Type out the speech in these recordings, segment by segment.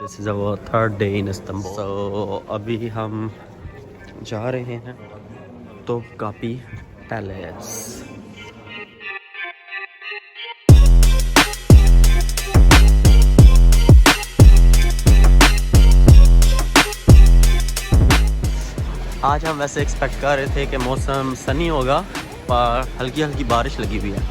This is our third day in Istanbul. So अभी हम जा रहे हैं तोपकापी पैलेस। आज हम वैसे एक्सपेक्ट कर रहे थे कि मौसम सनी होगा, पर हल्की हल्की बारिश लगी हुई है।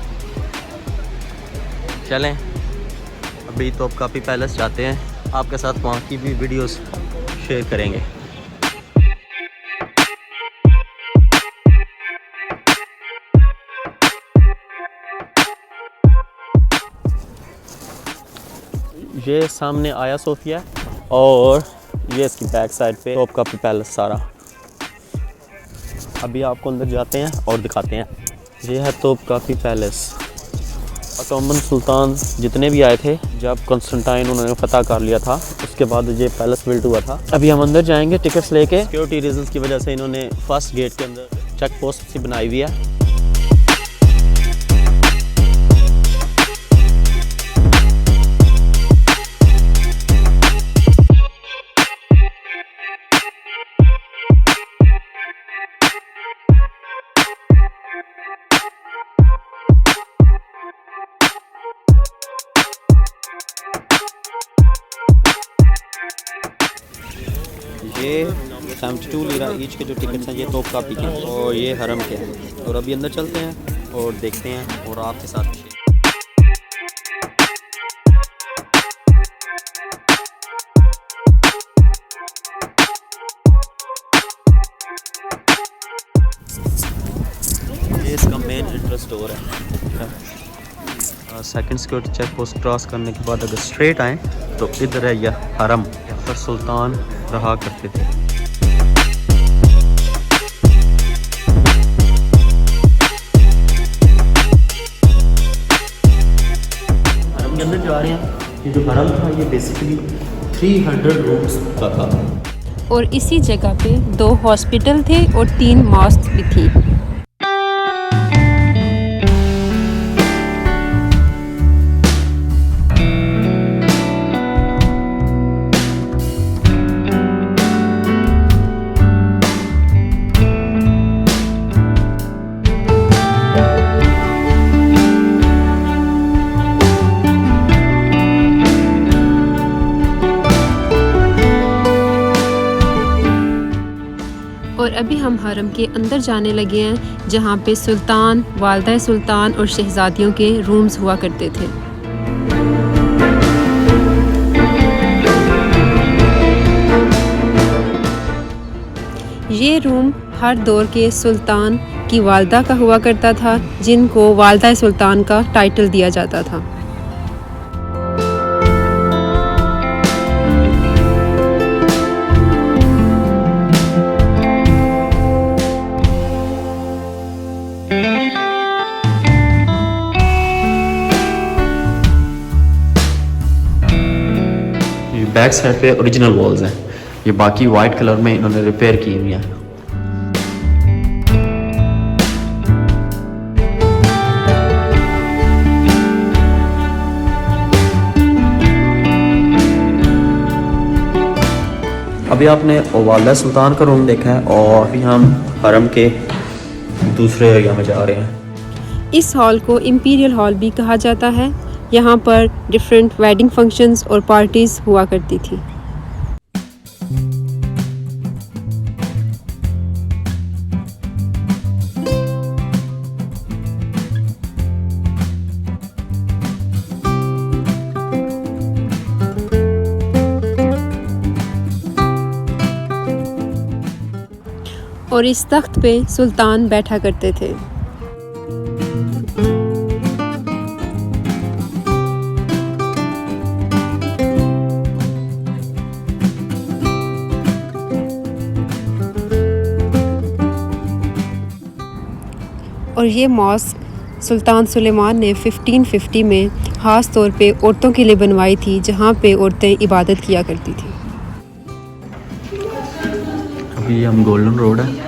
चलें अभी तोपकापी पैलेस जाते हैं, आपके साथ वहाँ की भी वीडियोस शेयर करेंगे। ये सामने आया सोफिया और ये इसकी बैक साइड पे तोपकापी पैलेस सारा। अभी आपको अंदर जाते हैं और दिखाते हैं। ये है तोपकापी पैलेस। ऑटोमन सुल्तान जितने भी आए थे, जब कॉन्स्टेंटाइन उन्होंने फतह कर लिया था, उसके बाद ये पैलेस बिल्ट हुआ था। अभी हम अंदर जाएंगे टिकट्स लेके। सिक्योरिटी रीजंस की वजह से इन्होंने फर्स्ट गेट के अंदर चेक पोस्ट सी बनाई हुई है। ये 72 लीरा ईच के जो टिकट्स हैं ये तोपकापी के हैं और ये हरम के हैं। और अभी अंदर चलते हैं और देखते हैं और आपके साथ ये इसका मेन एंट्रेंस डोर है। Second security check post cross करने के बाद अगर स्ट्रेट आएँ तो इधर है यह हरम पर सुल्तान रहा करते थे। हरम के अंदर जा रहे हैं। ये जो हरम था ये बेसिकली 300 रूम्स का था और इसी जगह पे 2 हॉस्पिटल थे और 3 मॉस्क भी थी। और अभी हम हरम के अंदर जाने लगे हैं, जहाँ पे सुल्तान, वालदा सुल्तान और शहजादियों के रूम्स हुआ करते थे। ये रूम हर दौर के सुल्तान की वालदा का हुआ करता था, जिनको वालदा सुल्तान का टाइटल दिया जाता था। बैक साइड पे ओरिजिनल वॉल्स हैं, ये बाकी वाइट कलर में इन्होंने रिपेयर की हुई हैं। अभी आपने वालदा सुल्तान का रूम देखा है और अभी हम हरम के दूसरे एरिया में जा रहे हैं। इस हॉल को इंपीरियल हॉल भी कहा जाता है। यहाँ पर डिफरेंट वेडिंग फंक्शंस और पार्टीज हुआ करती थी। और इस तख्त पे सुल्तान बैठा करते थे। और ये मॉस्क सुल्तान सुलेमान ने 1550 में ख़ास तौर पे औरतों के लिए बनवाई थी, जहाँ पे औरतें इबादत किया करती थी। अभी हम गोल्डन रोड है